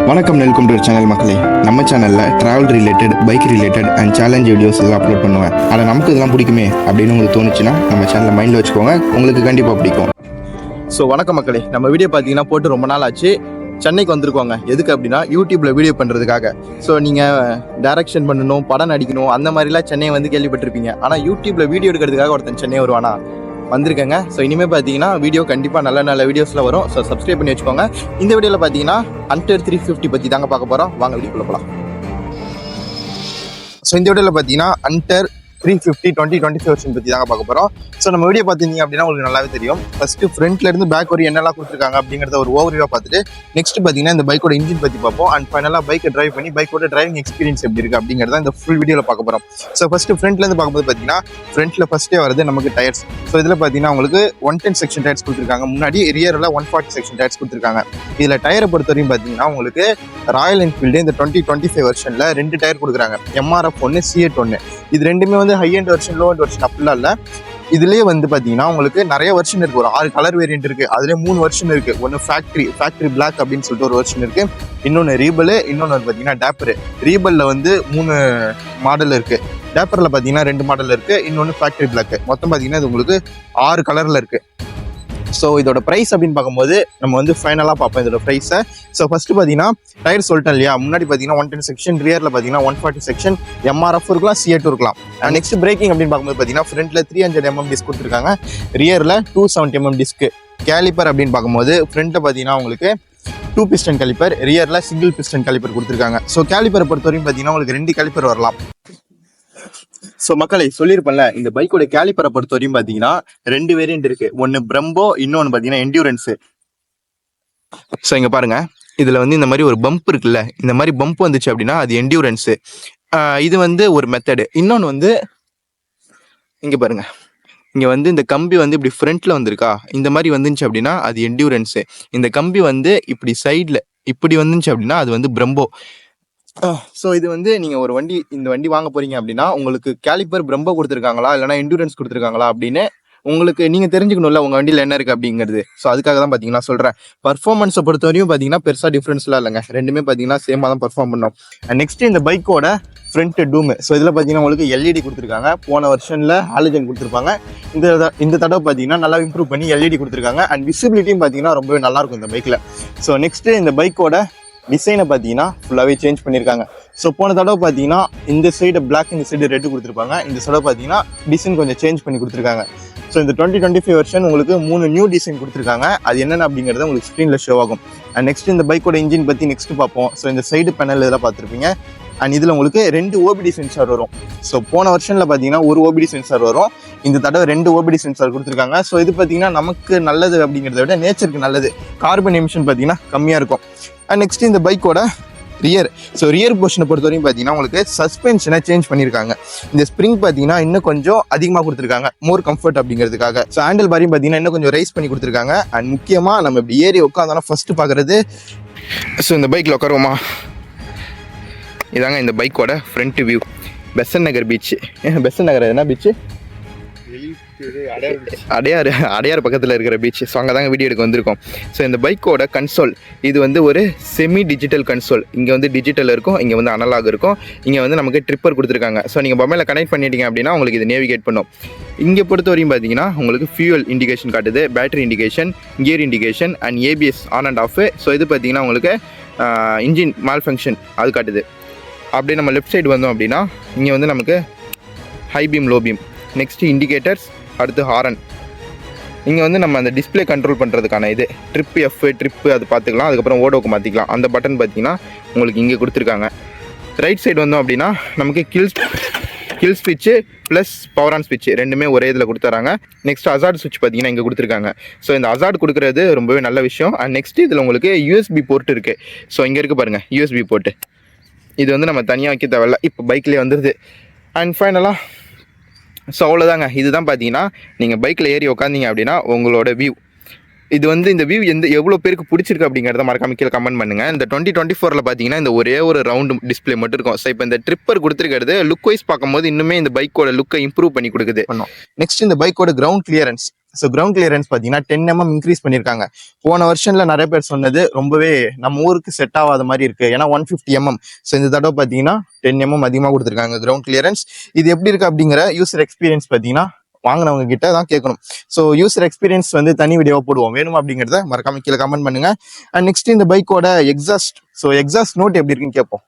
வணக்கம், welcome to channel மக்களே. நம்ம சேனலில் travel related, bike related and challenge videos எல்லாம் அப்லோட் பண்ணுவேன். ஆனால் நமக்கு இதெல்லாம் பிடிக்குமே அப்படின்னு உங்களுக்கு தோணுச்சுன்னா நம்ம சேனலை மைண்டில் வச்சுக்கோங்க, உங்களுக்கு கண்டிப்பாக பிடிக்கும். ஸோ வணக்கம் மக்களே, நம்ம வீடியோ பார்த்தீங்கன்னா போட்டு ரொம்ப நாள் ஆச்சு. சென்னைக்கு வந்திருக்கோங்க. எதுக்கு அப்படின்னா யூடியூப்பில் வீடியோ பண்ணுறதுக்காக. ஸோ நீங்கள் டைரக்ஷன் பண்ணணும், படம் நடிக்கணும், அந்த மாதிரிலாம் சென்னை வந்து கேள்விப்பட்டிருப்பீங்க. ஆனால் யூடியூப்பில் வீடியோ எடுக்கிறதுக்காக ஒருத்தன் சென்னை வருவானா? வந்திருக்கேங்க. ஸோ இனிமேல் பார்த்தீங்கன்னா வீடியோ கண்டிப்பாக நல்ல நல்ல வீடியோஸில் வரும். ஸோ சப்ஸ்கிரைப் பண்ணி வச்சுக்கோங்க. இந்த வீடியோவில் பார்த்தீங்கன்னா Hunter 350 பற்றி தாங்க பார்க்க போகிறோம். வாங்க வீடியோக்குள்ள போகலாம். ஸோ இந்த வீடியோவில் பார்த்தீங்கன்னா Hunter 350 2025 வருஷன் பற்றி தாங்க பார்க்க போகிறோம். ஸோ நம்ம வீடியோ பார்த்துருந்தீங்க அப்படின்னா உங்களுக்கு நல்லாவே தெரியும். ஃபஸ்ட்டு ஃப்ரண்ட்லேருந்து பேக் வரையும் என்னெல்லாம் கொடுத்துருக்காங்க அப்படிங்கிறத ஒரு ஓவர்வியூவாக பார்த்துட்டு நெக்ஸ்ட் பார்த்தீங்கன்னா இந்த பைக்கோட இன்ஜின் பற்றி பார்ப்போம். அண்ட் ஃபைனலாக பைக்கை டிரைவ் பண்ணி பைக்கோட டிரைவிங் எக்ஸ்பீரியன்ஸ் எப்படி இருக்குது அப்படிங்கிறத இந்த ஃபுல் வீடியோவில் பார்க்க போகிறோம். ஸோ ஃபஸ்ட்டு ஃப்ரண்ட்லேருந்து பார்க்கும்போது பார்த்தீங்கன்னா ஃப்ரண்ட்டில் ஃபஸ்ட்டே வருது நமக்கு டயர்ஸ். ஸோ இதில் பார்த்தீங்கன்னா உங்களுக்கு 110 செக்ஷன் டயர்ஸ் கொடுத்துருக்காங்க. முன்னாடி ரியரில் 140 செக்ஷன் டயர்ஸ் கொடுத்துருக்காங்க. இதில் டயரை பொறுத்தவரையும் பார்த்தீங்கன்னா உங்களுக்கு ராயல் என்ஃபீல்டு இந்த 2025 வருஷனில் 2 டயர் கொடுக்குறாங்க. MRF 1, C8 1. இது ரெண்டுமே வந்து high and version, low and version அப்படிலாம் இல்லை. இதுலேயே வந்து பார்த்தீங்கன்னா உங்களுக்கு நிறைய வெர்ஷன் இருக்குது. ஒரு 6 கலர் வேரியன்ட் இருக்குது. அதுலேயே 3 வெர்ஷன் இருக்குது. ஒன்று ஃபேக்ட்ரி பிளாக் அப்படின்னு சொல்லிட்டு ஒரு வெர்ஷன் இருக்குது. இன்னொன்று ரீபலு, இன்னொன்று பார்த்தீங்கன்னா டேப்பரு. ரீபலில் வந்து 3 மாடல் இருக்குது. டேப்பரில் பார்த்தீங்கன்னா 2 மாடல் இருக்குது. இன்னொன்று ஃபேக்ட்ரி பிளாக்கு. மொத்தம் பார்த்தீங்கன்னா இது உங்களுக்கு 6 கலரில் இருக்குது. ஸோ இதோட ப்ரைஸ் அப்படின்னு பார்க்கும்போது நம்ம வந்து ஃபைனலாக பார்ப்போம் இதோட ப்ரைஸை. ஸோ ஃபஸ்ட்டு பார்த்தீங்கன்னா டயர் சொல்லிட்டேன் இல்லையா, முன்னாடி பார்த்தீங்கன்னா 110 செக்ஷன், ரியரில் பார்த்தீங்கன்னா 140 செக்ஷன், MRF இருக்கலாம், C8 இருக்கலாம். நெக்ஸ்ட் பிரேக்கிங் அப்படின்னு பார்க்கும்போது பார்த்தீங்கன்னா ஃப்ரண்ட்டில் 300 mm டிஸ்க் கொடுத்துருக்காங்க. ரியரில் 270 mm டிஸ்க்கு. கேலிப்பர் அப்படின்னு பார்க்கும்போது ஃப்ரண்ட்டில் பார்த்தீங்கன்னா உங்களுக்கு 2 பிஸ்டன் கேலிப்பர், ரியரில் சிங்கிள் பிஸ்டன் கேலிப்பர் கொடுத்துருக்காங்க. ஸோ கேலிப்பரை பொறுத்தவரையும் பார்த்தீங்கன்னா உங்களுக்கு 2 கேலிப்பர் வரலாம். ஸோ மக்களை சொல்லியிருப்பேன்ல, இந்த பைக்கோட கேலிப்பரை பொறுத்த வரையும் பார்த்தீங்கன்னா 2 வேரியன்ட் இருக்கு. ஒன்று பிரம்போ, இன்னொன்று பார்த்தீங்கன்னா என்டியூரன்ஸு. ஸோ இங்கே பாருங்க, இதில் வந்து இந்த மாதிரி ஒரு பம்ப் இருக்குல்ல, இந்த மாதிரி பம்ப் வந்துச்சு அப்படின்னா அது என்டியூரன்ஸு. இது வந்து ஒரு மெத்தடு. இன்னொன்று வந்து இங்கே பாருங்க, இங்கே வந்து இந்த கம்பி வந்து இப்படி ஃப்ரண்ட்ல வந்திருக்கா, இந்த மாதிரி வந்துச்சு அப்படின்னா அது என்டியூரன்ஸு. இந்த கம்பி வந்து இப்படி சைடில் இப்படி வந்துச்சு அப்படின்னா அது வந்து பிரம்போ. ஸோ இது வந்து நீங்கள் ஒரு இந்த வண்டி வாங்க போறீங்க அப்படின்னா உங்களுக்கு கேலிப்பர் பிரம்போ கொடுத்துருக்காங்களா இல்லைனா என்டூரன்ஸ் கொடுத்துருக்காங்களா அப்படின்னு உங்களுக்கு நீங்கள் தெரிஞ்சுக்கணும்ல உங்கள் வண்டியில் என்ன இருக்குது அப்படிங்கிறது. ஸோ அதுக்காக தான் பார்த்தீங்கன்னா சொல்கிறேன். பர்ஃபார்மன்ஸை பொறுத்தவரையும் பார்த்தீங்கன்னா பெருசாக டிஃப்ரென்ஸ்லாம் இல்லைங்க. ரெண்டுமே பார்த்தீங்கன்னா சேமாக தான் பர்ஃபார்ம் பண்ணோம். அண்ட் நெக்ஸ்ட் இந்த பைக்கோட ஃப்ரண்ட் டூமு. ஸோ இதில் பார்த்தீங்கன்னா உங்களுக்கு LED கொடுத்துருக்காங்க. போன வருஷனில் ஹாலஜன் கொடுத்துருப்பாங்க. இந்த தடவை பார்த்தீங்கன்னா நல்லா இம்ப்ரூவ் பண்ணி LED கொடுத்துருக்காங்க. அண்ட் விசிபிலிட்டியும் பார்த்தீங்கன்னா ரொம்பவே நல்லாயிருக்கும் இந்த பைக்கில். ஸோ நெக்ஸ்ட்டு இந்த பைக்கோட டிசைனை பார்த்தீங்கன்னா ஃபுல்லாகவே சேஞ்ச் பண்ணியிருக்காங்க. ஸோ போன தடவை பார்த்தீங்கன்னா இந்த சைடு பிளாக், இந்த சைடு ரெட்டு கொடுத்துருப்பாங்க. இந்த தடவை பார்த்தீங்கன்னா டிசைன் கொஞ்சம் சேஞ்ச் பண்ணி கொடுத்துருக்காங்க. ஸோ இந்த 2025 வருஷன் உங்களுக்கு 3 நியூ டிசைன் கொடுத்துருக்காங்க. அது என்னென்ன அப்படிங்கிறத உங்களுக்கு ஸ்க்ரீனில் ஷோ ஆகும். அண்ட் நெக்ஸ்ட் இந்த பைக்கோட இன்ஜின் பற்றி நெக்ஸ்ட் பார்ப்போம். ஸோ இந்த சைடு பேனல் இதெல்லாம் பார்த்துருப்பீங்க. அண்ட் இதில் உங்களுக்கு 2 OBD சென்சார் வரும். ஸோ போன வருஷனில் பார்த்தீங்கன்னா 1 OBD சென்சார் வரும். இந்த தடவை 2 OBD சென்சார் கொடுத்துருக்காங்க. ஸோ இது பார்த்தீங்கன்னா நமக்கு நல்லது அப்படிங்கிறத விட நேச்சருக்கு நல்லது. கார்பன் எமிஷன் பார்த்தீங்கன்னா கம்மியாக இருக்கும். அண்ட் நெக்ஸ்ட் இந்த பைக்கோட ரியர். ஸோ ரியர் போர்ஷனை பொறுத்த வரையும் பார்த்தீங்கன்னா உங்களுக்கு சஸ்பென்ஷனை சேஞ்ச் பண்ணியிருக்காங்க. இந்த ஸ்ப்ரிங் பார்த்தீங்கன்னா இன்னும் கொஞ்சம் அதிகமாக கொடுத்துருக்காங்க, மோர் கம்ஃபர்ட் அப்படிங்கிறதுக்காக. ஸோ ஹேண்டில் பாரையும் பார்த்தீங்கன்னா இன்னும் கொஞ்சம் ரைஸ் பண்ணி கொடுத்துருக்காங்க. அண்ட் முக்கியமாக நம்ம இப்படி ஏறி உட்காந்தாலும் ஃபஸ்ட்டு பார்க்குறது, ஸோ இந்த பைக்கில் உட்காருவோமா, இதாங்க இந்த பைக்கோட ஃப்ரண்ட் வியூ. பெசன் நகர் பீச். பெசன் நகர் என்ன பீச்சு? அடையாறு பக்கத்தில் இருக்கிற பீச். ஸோ அங்கே தாங்க வீடியோ எடுக்க வந்திருக்கோம். ஸோ இந்த பைக்கோட கன்சோல் இது வந்து ஒரு செமி டிஜிட்டல் கன்சோல். இங்கே வந்து டிஜிட்டல் இருக்கும், இங்கே வந்து அனலாக் இருக்கும். இங்கே வந்து நமக்கு ட்ரிப்பர் கொடுத்துருக்காங்க. ஸோ நீங்கள் மொபைலில் கனெக்ட் பண்ணிட்டீங்க அப்படின்னா உங்களுக்கு இது நேவிகேட் பண்ணும். இங்கே பொறுத்த வரையும் பார்த்தீங்கன்னா உங்களுக்கு ஃபியூவல் இண்டிகேஷன் காட்டுது, battery indication, gear indication and ABS on and half. So இது பார்த்தீங்கன்னா உங்களுக்கு இன்ஜின் மால் ஃபங்க்ஷன் அது காட்டுது. அப்படியே நம்ம லெஃப்ட் சைடு வந்தோம் அப்படின்னா இங்கே வந்து நமக்கு high beam, low beam, next indicators, அடுத்து ஹாரன். இங்கே வந்து நம்ம அந்த டிஸ்பிளே கண்ட்ரோல் பண்ணுறதுக்கான இது ட்ரிப்பு அது பார்த்துக்கலாம். அதுக்கப்புறம் ஓடோக்கு மாற்றிக்கலாம். அந்த பட்டன் பார்த்தீங்கன்னா உங்களுக்கு இங்கே கொடுத்துருக்காங்க. ரைட் சைடு வந்தோம் அப்படின்னா நமக்கு கில் ஸ்விட்ச்சு ப்ளஸ் பவர் ஆன் ஸ்விட்ச் ரெண்டுமே ஒரே இதில் கொடுத்துறாங்க. நெக்ஸ்ட் அசார்ட் ஸ்விட்ச் பார்த்தீங்கன்னா இங்கே கொடுத்துருக்காங்க. ஸோ இந்த அசார்ட் கொடுக்குறது ரொம்பவே நல்ல விஷயம். அண்ட் நெக்ஸ்ட் இதில் உங்களுக்கு USB போர்ட் இருக்குது. ஸோ இங்கே இருக்குது பாருங்கள் USB போர்ட்டு. இது வந்து நம்ம தனியாக வைக்க தேவையில்ல, இப்போ பைக்லேயே வந்துடுது. அண்ட் ஃபைனலாக ஸோ அவ்வளோதாங்க. இதுதான் பார்த்தீங்கன்னா நீங்கள் பைக்கில் ஏறி உட்காந்திங்க அப்படின்னா உங்களோட வியூ. இது வந்து இந்த வியூ எவ்வளோ பேருக்கு பிடிச்சிருக்கு அப்படிங்கிறத மறக்காம கீழே கமெண்ட் பண்ணுங்கள். இந்த 2024 பார்த்தீங்கன்னா இந்த ஒரே ஒரு ரவுண்டு டிஸ்பிளே மட்டும் இருக்கும். ஸோ இப்போ இந்த ட்ரிப்பர் கொடுத்துருக்கிறது லுக் வைஸ் பார்க்கும்போது இன்னுமே இந்த பைக்கோட லுக்கை இம்ப்ரூவ் பண்ணி கொடுக்குது. நெக்ஸ்ட் இந்த பைக்கோட ground clearance. So ground clearance பார்த்தீங்கன்னா 10 mm இன்க்ரீஸ் பண்ணியிருக்காங்க. போன வருஷன்ல நிறைய பேர் சொன்னது ரொம்பவே நம்ம ஊருக்கு செட் ஆகாத மாதிரி இருக்கு, ஏன்னா 150 mm. ஸோ இந்த தடவை பார்த்தீங்கன்னா 10 mm அதிகமாக கொடுத்துருக்காங்க கிரவுண்ட் கிளியரன்ஸ். இது எப்படி இருக்கு அப்படிங்கிற யூசர் எக்ஸ்பீரியன்ஸ் பார்த்தீங்கன்னா வாங்கினவங்க கிட்ட தான் கேட்கணும். ஸோ யூசர் எக்ஸ்பீரியன்ஸ் வந்து தனி வீடியோ போடுவோம், வேணுமா அப்படிங்கிறத மறக்காம கீழே கமெண்ட் பண்ணுங்க. அண்ட் நெக்ஸ்ட் இந்த பைக்கோட எக்ஸாஸ்ட். ஸோ எக்ஸாஸ்ட் நோட் எப்படி இருக்குன்னு கேட்போம்.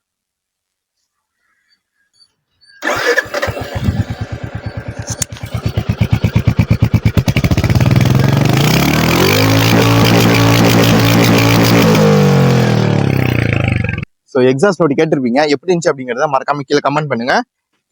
ஸோ எக்ஸாஸ்ட் நோட் கேட்டிருப்பீங்க, எப்படி இருந்துச்சு அப்படிங்கிறத மறக்காம கீழே கமெண்ட் பண்ணுங்க.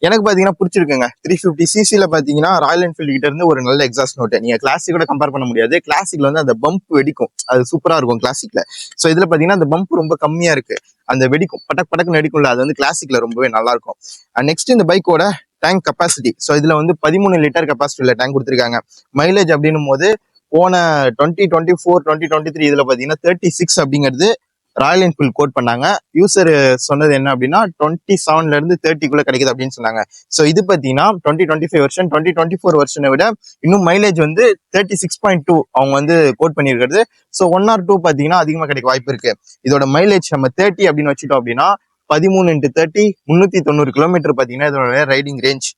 எனக்கு பார்த்தீங்கன்னா பிடிச்சிருக்குங்க. 350cc பார்த்தீங்கன்னா ராயல் என்ஃபீல்டு கிட்ட இருந்து ஒரு நல்ல எக்ஸாஸ்ட் நோட்டு. நீங்க கிளாசிக்கோட கம்பேர் பண்ண முடியாது. கிளாசிக்ல வந்து அந்த பம்ப் வெடிக்கும், அது சூப்பரா இருக்கும் கிளாசிக்ல. ஸோ இதுல பார்த்தீங்கன்னா அந்த பம்ப் ரொம்ப கம்மியா இருக்கு, அந்த வெடிக்கும் பட்டக் பட்டக்குன்னு வெடிக்கும்ல, அது வந்து கிளாசிக்ல ரொம்பவே நல்லா இருக்கும். அண்ட் நெக்ஸ்ட் இந்த பைக்கோட டேங்க் கெப்பாசிட்டி. ஸோ இதுல வந்து 13 லிட்டர் கெப்பாசிட்டி உள்ள டேங்க் கொடுத்துருக்காங்க. மைலேஜ் அப்படின்னும் போது போன 2024 2023 இதுல பார்த்தீங்கன்னா 36 அப்படிங்கிறது ராயல் என்ஃபீல்டு கோட் பண்ணாங்க. யூசர் சொன்னது என்ன அப்படின்னா 27ல இருந்து 30க்குள்ள கிடைக்குது அப்படின்னு சொன்னாங்க. ஸோ இது பார்த்தீங்கன்னா 2025 வருஷன் 2024 வருஷனை விட இன்னும் மைலேஜ் வந்து 36.2 அவங்க வந்து கோட் பண்ணியிருக்கிறது. ஸோ 1 or 2 பார்த்தீங்கன்னா அதிகமாக கிடைக்க வாய்ப்பு இருக்கு. இதோட மைலேஜ் நம்ம 30 அப்படின்னு வச்சுட்டோம் அப்படின்னா 13 × 30 390 கிலோமீட்டர் பார்த்தீங்கன்னா இதோட ரைடிங் ரேஞ்ச்.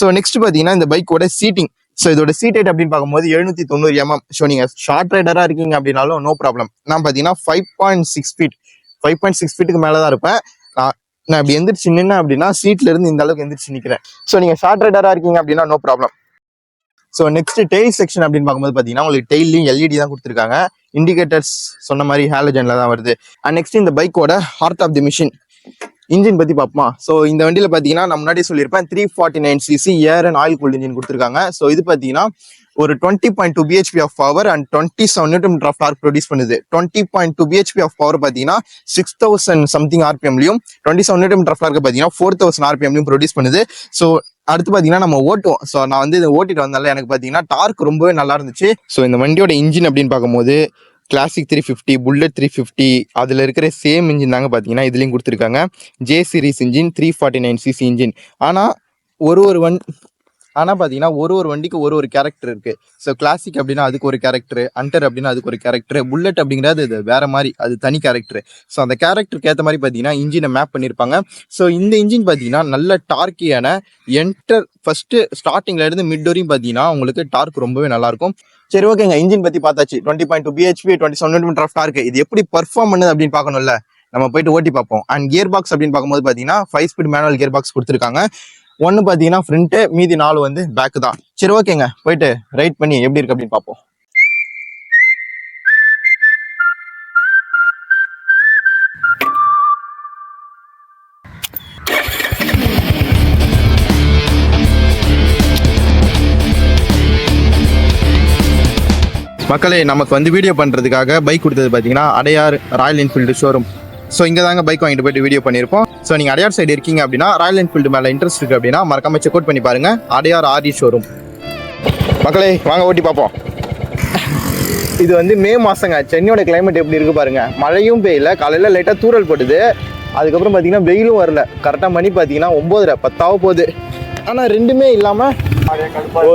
ஸோ நெக்ஸ்ட் பார்த்தீங்கன்னா இந்த பைக்கோட சீட்டிங். ஸோ இதோட சீட் ஹைட் அப்படின்னு பார்க்கும்போது 790 mm. ஸோ நீங்க ஷார்ட் ரைடரா இருக்கீங்க அப்படின்னாலும் நோ ப்ராப்ளம். நான் பார்த்தீங்கன்னா 5.6 feet 5.6 feetக்கு மேலே தான் இருப்பேன். நான் இப்படி எந்திரிச்சு நின்று அப்படின்னா சீட்ல இருந்து இந்த அளவுக்கு எந்திரிச்சு நிற்கிறேன். ஸோ நீங்க ஷார்ட் ரைடரா இருக்கீங்க அப்படின்னா no problem. So next tail section அப்படின்னு பார்க்கும்போது பார்த்தீங்கன்னா உங்களுக்கு டெய்லையும் LED தான் கொடுத்துருக்காங்க. இண்டிகேட்டர்ஸ் சொன்ன மாதிரி ஹாலஜன்ல தான் வருது. அண்ட் நெக்ஸ்ட் இந்த பைக்கோட heart of the machine engine பத்தி பார்ப்போமா. ஸோ இந்த வண்டியில பாத்தீங்கன்னா நான் முன்னாடி சொல்லியிருப்பேன் 349cc air and oil cooled engine கொடுத்துருக்காங்க. ஸோ இது பாத்தீங்கன்னா ஒரு 20.2 bhp of power and 27 Nm of torque produce பண்ணுது. 20.2 bhp ஆஃப் பவர் பாத்தீங்கன்னா 6000 சம்திங் RPMலையும் 27 Nm ஆஃப் டார்க் பாத்தீங்கன்னா 4000 RPMலையும் ப்ரொடியூஸ் பண்ணுது. ஸோ அடுத்து பாத்தீங்கன்னா நம்ம ஓட்டுவோம். ஸோ நான் வந்து இதை ஓட்டிட்டு வந்தால எனக்கு பாத்தீங்கன்னா டார்க் ரொம்பவே நல்லா இருந்துச்சு. ஸோ இந்த வண்டியோட இன்ஜின் அப்படின்னு பார்க்கும்போது கிளாசிக் 350 புல்லட் 350 அதில் இருக்கிற சேம் இன்ஜின் தாங்க பார்த்தீங்கன்னா இதுலேயும் கொடுத்துருக்காங்க. J series engine 349cc engine. ஆனால் பார்த்தீங்கன்னா ஒரு வண்டிக்கு ஒரு கேரக்டர் இருக்கு. ஸோ கிளாசிக் அப்படின்னா அதுக்கு ஒரு கேரக்டர், அண்டர் அப்படின்னா அதுக்கு ஒரு கேரக்டர், புல்லட் அப்படிங்கிறது இது வேற மாதிரி, அது தனி கேரக்டர். ஸோ அந்த கேரக்டருக்கு ஏற்ற மாதிரி பார்த்தீங்கன்னா இன்ஜினை மேப் பண்ணியிருப்பாங்க. ஸோ இந்த இன்ஜின் பார்த்தீங்கன்னா நல்ல டார்க்கியான ஃபர்ஸ்ட் ஸ்டார்டிங்ல இருந்து மிட் வரையும் பார்த்தீங்கன்னா உங்களுக்கு டார்க் ரொம்பவே நல்லா இருக்கும். சரி ஓகேங்க, இன்ஜின் பத்தி பார்த்தாச்சு. 20.2 bhp 27 Nm ஆஃப் டார்க். இது எப்படி பர்ஃபார்ம் பண்ணுது அப்படின்னு பார்க்கணும்ல, நம்ம போயிட்டு ஓட்டி பார்ப்போம். அண்ட் கியர் பாக்ஸ் அப்படின்னு பார்க்கும்போது பார்த்தீங்கன்னா 5 speed மேனுவல் கியர் பாக்ஸ் கொடுத்துருக்காங்க. 1 பார்த்தீங்கன்னா ஃப்ரண்ட்டு, மீதி 4 வந்து பேக்கு தான். சரி ஓகேங்க, போயிட்டு ரைட் பண்ணி எப்படி இருக்கு அப்படின்னு பார்ப்போம். மக்களே, நமக்கு வந்து வீடியோ பண்ணுறதுக்காக பைக் கொடுத்தது பார்த்தீங்கன்னா Adyar Royal Enfield showroom. So இங்கே தாங்க பைக் வாங்கிட்டு போயிட்டு வீடியோ பண்ணியிருப்போம். ஸோ நீங்கள் அடையார் சைடு இருக்கீங்க அப்படின்னா ராயல் என்ஃபீல்டு மேலே இன்ட்ரெஸ்ட் இருக்குது அப்படின்னா மறக்காம செக் அவுட் பண்ணி பாருங்கள், அடையார் RE ஷோரூம். மக்களே வாங்க ஓட்டி பார்ப்போம். இது வந்து மே மாதங்க, சென்னையோட கிளைமேட் எப்படி இருக்குது பாருங்க. மழையும் பெய்யல, காலையில் லைட்டாக தூரல் போட்டுது. அதுக்கப்புறம் பார்த்தீங்கன்னா வெயிலும் வரல. கரெக்டாக மணி பார்த்தீங்கன்னா 9:30 10 போகுது. ஆனால் ரெண்டுமே இல்லாமல்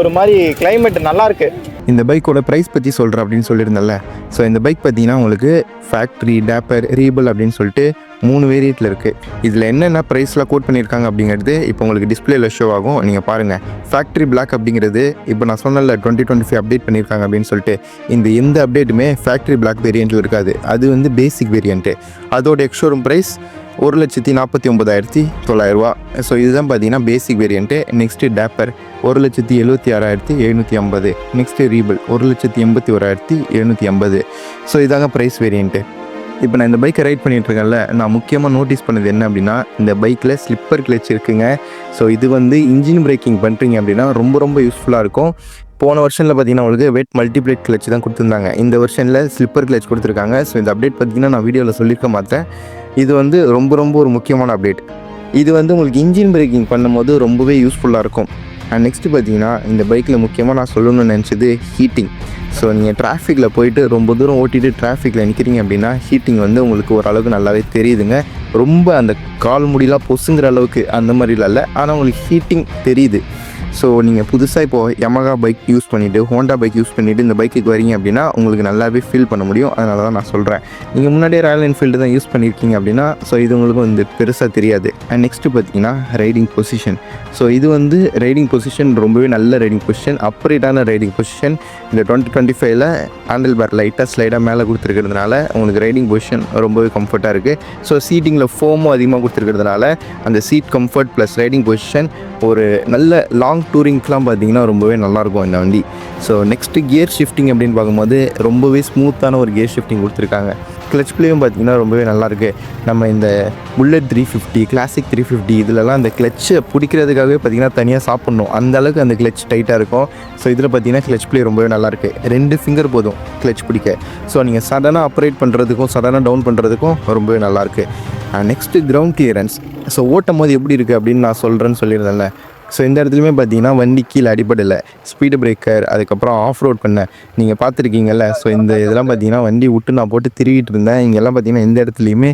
ஒரு மாதிரி கிளைமேட் நல்லா இருக்கு. இந்த பைக்கோட ப்ரைஸ் பற்றி சொல்கிறேன் அப்படின்னு சொல்லியிருந்தேன்ல. ஸோ இந்த பைக் பார்த்தீங்கன்னா உங்களுக்கு ஃபேக்ட்ரி, டேப்பர், ரீபிள் அப்படின்னு சொல்லிட்டு 3 வேரியண்ட்டில் இருக்குது. இதில் என்னென்ன ப்ரைஸ்லாம் கோட் பண்ணியிருக்காங்க அப்படிங்கிறது இப்போ உங்களுக்கு டிஸ்பிளேல ஷோ ஆகும், நீங்கள் பாருங்கள். ஃபேக்ட்ரி பிளாக் அப்படிங்கிறது இப்போ நான் சொன்னல 2025 அப்டேட் பண்ணியிருக்காங்க அப்படின்னு சொல்லிட்டு, இந்த எந்த அப்டேட்டுமே ஃபேக்ட்ரி பிளாக் வேரியண்ட்டில் இருக்காது. அது வந்து பேசிக் வேரியண்ட்டு. அதோட எக்ஸ்ஷோரூம் ப்ரைஸ் 1,49,900 ரூபா. ஸோ இதுதான் பார்த்தீங்கன்னா basic variant. Next Dapper 1,76,750. Next Rebel 1,81,750. So இதாங்க ப்ரைஸ் வேரியண்ட்டு. இப்போ நான் இந்த பைக்கை ரைட் பண்ணிகிட்ருக்கேன்ல, நான் முக்கியமாக நோட்டீஸ் பண்ணது என்ன அப்படின்னா இந்த பைக்கில் ஸ்லிப்பர் கிளச் இருக்குங்க. ஸோ இது வந்து இன்ஜின் பிரேக்கிங் பண்ணுறீங்க அப்படின்னா ரொம்ப யூஸ்ஃபுல்லாக இருக்கும். போன வருஷனில் பார்த்தீங்கன்னா உங்களுக்கு வெட் மல்டிப்ளேட் கிளச் தான் கொடுத்துருந்தாங்க. இந்த வருஷனில் ஸ்லிப்பர் கிளச் கொடுத்துருக்காங்க. ஸோ இந்த அப்டேட் பார்த்தீங்கன்னா நான் வீடியோவில் சொல்லியிருக்க மாட்டேன். இது வந்து ரொம்ப ஒரு முக்கியமான அப்டேட். இது வந்து உங்களுக்கு இன்ஜின் பிரேக்கிங் பண்ணும்போது ரொம்பவே யூஸ்ஃபுல்லாக இருக்கும். அண்ட் நெக்ஸ்ட்டு பார்த்தீங்கன்னா இந்த பைக்கில் முக்கியமாக நான் சொல்லணும்னு நினச்சது ஹீட்டிங். ஸோ நீங்கள் டிராஃபிக்கில் போயிட்டு ரொம்ப தூரம் ஓட்டிட்டு டிராஃபிக்கில் நிற்கிறீங்க அப்படின்னா ஹீட்டிங் வந்து உங்களுக்கு ஓரளவுக்கு நல்லாவே தெரியுதுங்க. ரொம்ப அந்த கால் முடியெலாம் பொசுங்கிற அளவுக்கு அந்த மாதிரிலாம் இல்லை, ஆனால் உங்களுக்கு ஹீட்டிங் தெரியுது. ஸோ நீங்கள் புதுசாக இப்போது Yamaha பைக் யூஸ் பண்ணிவிட்டு ஹோண்டா பைக் யூஸ் பண்ணிவிட்டு இந்த பைக்குக்கு வரீங்க அப்படின்னா உங்களுக்கு நல்லாவே ஃபீல் பண்ண முடியும். அதனால தான் நான் சொல்கிறேன். நீங்கள் முன்னாடியே ராயல் என்ஃபீல்டு தான் யூஸ் பண்ணியிருக்கீங்க அப்படின்னா ஸோ இது உங்களுக்கு வந்து பெருசாக தெரியாது. அண்ட் நெக்ஸ்ட்டு பார்த்தீங்கன்னா ரைடிங் பொசிஷன். ஸோ இது வந்து ரைடிங் பொசிஷன் ரொம்பவே நல்ல ரைடிங் பொசிஷன், அப்ரேட்டான ரைடிங் பொசிஷன். இந்த 2025ல் ஹேண்டில் பேர் லைட்டாக ஸ்லைடாக மேலே கொடுத்துருக்கிறதுனால உங்களுக்கு ரைடிங் பொசிஷன் ரொம்பவே கம்ஃபர்ட்டாக இருக்குது. ஸோ சீட்டிங்கில் ஃபோமும் அதிகமாக கொடுத்துருக்கிறதுனால அந்த seat comfort plus riding position ஒரு நல்ல லாங் டூரிங்க்கெலாம் பார்த்தீங்கன்னா ரொம்பவே நல்லாயிருக்கும் இந்த வண்டி. ஸோ நெக்ஸ்ட்டு கியர் ஷிஃப்டிங் அப்படின்னு பார்க்கும்போது ரொம்பவே ஸ்மூத்தான ஒரு கியர் ஷிஃப்டிங் கொடுத்துருக்காங்க. கிளச் பிளேயும் பார்த்தீங்கன்னா ரொம்பவே நல்லாயிருக்கு. நம்ம இந்த புல்லட் 350 கிளாசிக் 350 இதிலலாம் அந்த கிளச்சை பிடிக்கிறதுக்காகவே பார்த்தீங்கன்னா தனியாக சாப்பிட்ணும், அந்த அளவுக்கு அந்த கிளச் டைட்டாக இருக்கும். ஸோ இதில் பார்த்தீங்கன்னா கிளச் பிளே ரொம்பவே நல்லாயிருக்கு. 2 ஃபிங்கர் போதும் கிளச் பிடிக்க. ஸோ நீங்கள் சடனாக அப்ரேட் பண்ணுறதுக்கும் சடனாக டவுன் பண்ணுறதுக்கும் ரொம்பவே நல்லாயிருக்கு. Next ground clearance. ஸோ ஓட்டும் போது எப்படி இருக்குது அப்படின்னு நான் சொல்கிறேன்னு சொல்லியிருந்தேன்ல. ஸோ இந்த இடத்துலையுமே பார்த்தீங்கன்னா வண்டி கீழே அடிப்படலை. ஸ்பீடு பிரேக்கர் அதுக்கப்புறம் ஆஃப் ரோட் பண்ணேன் நீங்கள் பார்த்துருக்கீங்கல்ல. ஸோ இந்த இதெல்லாம் பார்த்தீங்கன்னா வண்டி விட்டு நான் போட்டு திருவிட்டு இருந்தேன். இங்கெல்லாம் பார்த்தீங்கன்னா எந்த இடத்துலையுமே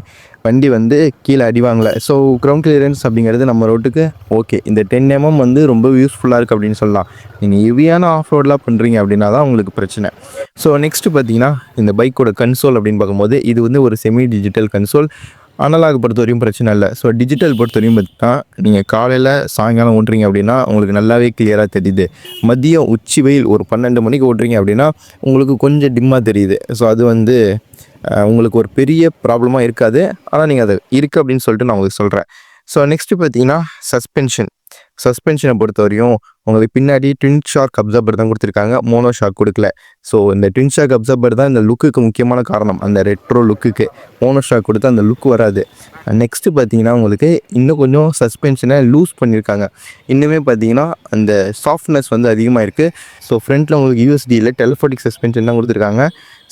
வண்டி வந்து கீழே அடிவாங்கலை. ஸோ கிரவுண்ட் கிளியரன்ஸ் அப்படிங்கிறது நம்ம ரோட்டுக்கு ஓகே. இந்த 10 mm வந்து ரொம்ப யூஸ்ஃபுல்லாக இருக்குது அப்படின்னு சொல்லலாம். நீங்கள் ஹெவியான ஆஃப் ரோடெலாம் பண்ணுறீங்க அப்படின்னா தான் உங்களுக்கு பிரச்சனை. ஸோ நெக்ஸ்ட்டு பார்த்தீங்கன்னா இந்த பைக்கோட கன்சோல் அப்படின்னு பார்க்கும்போது இது வந்து ஒரு செமி டிஜிட்டல் கன்சோல். அனலாக் பொறுத்த வரையும் பிரச்சனை இல்லை. ஸோ டிஜிட்டல் பொறுத்த வரையும் பார்த்தீங்கன்னா நீங்கள் காலையில் சாயங்காலம் ஓட்டுறீங்க அப்படின்னா உங்களுக்கு நல்லாவே கிளியராக தெரியுது. மதியம் உச்சி வெயில் ஒரு 12 மணிக்கு ஓட்டுறீங்க அப்படின்னா உங்களுக்கு கொஞ்சம் டிம்மாக தெரியுது. ஸோ அது வந்து உங்களுக்கு ஒரு பெரிய ப்ராப்ளமாக இருக்காது. ஆனால் நீங்கள் அது இருக்குது அப்படின்னு சொல்லிட்டு நான் உங்களுக்கு சொல்கிறேன். ஸோ நெக்ஸ்ட்டு பார்த்தீங்கன்னா சஸ்பென்ஷனை பொறுத்த வரையும் உங்களுக்கு பின்னாடி ட்வின் ஷாக் அப்சர்பர் தான் கொடுத்துருக்காங்க, மோனோ ஷாக் கொடுக்கல. ஸோ இந்த ட்வின் ஷாக் அப்சர்பர் தான் இந்த லுக்குக்கு முக்கியமான காரணம். அந்த ரெட்ரோ லுக்குக்கு மோனோ ஷாக் கொடுத்து அந்த லுக் வராது. நெக்ஸ்ட்டு பார்த்தீங்கன்னா உங்களுக்கு இன்னும் கொஞ்சம் சஸ்பென்ஷனை லூஸ் பண்ணியிருக்காங்க. இன்னுமே பார்த்தீங்கன்னா அந்த சாஃப்ட்னஸ் வந்து அதிகமாக இருக்குது. ஸோ ஃப்ரண்ட்டில் உங்களுக்கு யூஎஸ்டியில் டெலஃபோட்டிக் சஸ்பென்ஷன் தான் கொடுத்துருக்காங்க.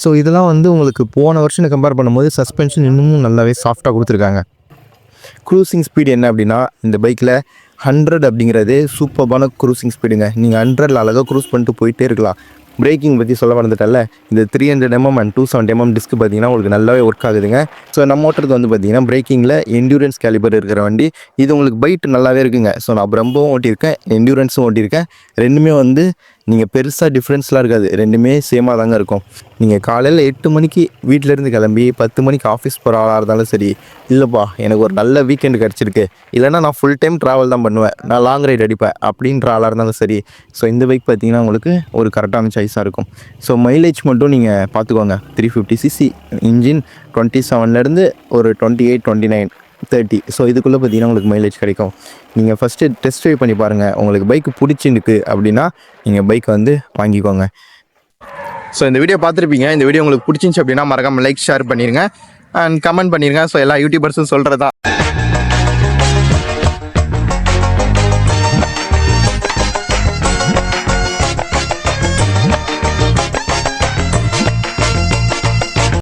ஸோ இதெல்லாம் வந்து உங்களுக்கு போன வருஷனை கம்பேர் பண்ணும்போது சஸ்பென்ஷன் இன்னமும் நல்லாவே சாஃப்டாக கொடுத்துருக்காங்க. க்ரூசிங் ஸ்பீடு என்ன அப்படின்னா இந்த பைக்கில் 100 அப்படிங்கிறது சூப்பர்பான க்ரூசிங் ஸ்பீடுங்க. நீங்கள் 100ல் அழகாக க்ரூஸ் பண்ணிட்டு போயிட்டே இருக்கலாம். பிரேக்கிங் பற்றி சொல்ல மறந்துட்டல. இந்த 300 mm அண்ட் 270 mm டிஸ்க் பார்த்தீங்கன்னா உங்களுக்கு நல்லாவே ஒர்க் ஆகுதுங்க. ஸோ நம்ம ஓட்டுறது வந்து பார்த்தீங்கன்னா பிரேக்கிங்கில் என்டியூரன்ஸ் கேலிபர் இருக்கிற வண்டி. இது உங்களுக்கு பைட் நல்லாவே இருக்குங்க. ஸோ நான் பிரம்போவும் ஓட்டியிருக்கேன், என்டியூரன்ஸும் ஓட்டியிருக்கேன். ரெண்டுமே வந்து நீங்கள் பெருசாக டிஃப்ரென்ஸ்லாம் இருக்காது, ரெண்டுமே சேமாக தாங்க இருக்கும். நீங்கள் காலையில் 8 மணிக்கு வீட்டிலேருந்து கிளம்பி 10 மணிக்கு ஆஃபீஸ் போகிற ஆளாக இருந்தாலும் சரி, இல்லைப்பா எனக்கு ஒரு நல்ல வீக்கெண்டு கிடச்சிருக்கு, இல்லைனா நான் ஃபுல் டைம் ட்ராவல் தான் பண்ணுவேன், நான் லாங் ரைட் அடிப்பேன் அப்படின்ற ஆளாக இருந்தாலும் சரி, ஸோ இந்த பைக் பார்த்தீங்கன்னா உங்களுக்கு ஒரு கரெக்டான சாய்ஸாக இருக்கும். ஸோ மைலேஜ் மட்டும் நீங்கள் பார்த்துக்கோங்க. 350cc இன்ஜின் 27லேருந்து ஒரு 28, 29, 30. ஸோ இதுக்குள்ளே பார்த்தீங்கன்னா உங்களுக்கு மைலேஜ் கிடைக்கும். நீங்கள் ஃபஸ்ட்டு டெஸ்ட் ட்ரைவ் பண்ணி பாருங்கள். உங்களுக்கு பைக்கு பிடிச்சிருக்கு அப்படின்னா நீங்கள் பைக்கை வந்து வாங்கிக்கோங்க. ஸோ இந்த வீடியோ பார்த்துருப்பீங்க. இந்த வீடியோ உங்களுக்கு பிடிச்சிருந்துச்சி அப்படின்னா மறக்காமல் லைக் ஷேர் பண்ணிடுங்க அண்ட் கமெண்ட் பண்ணிடுங்க. ஸோ எல்லா யூடியூபர்ஸும் சொல்கிறது தான்.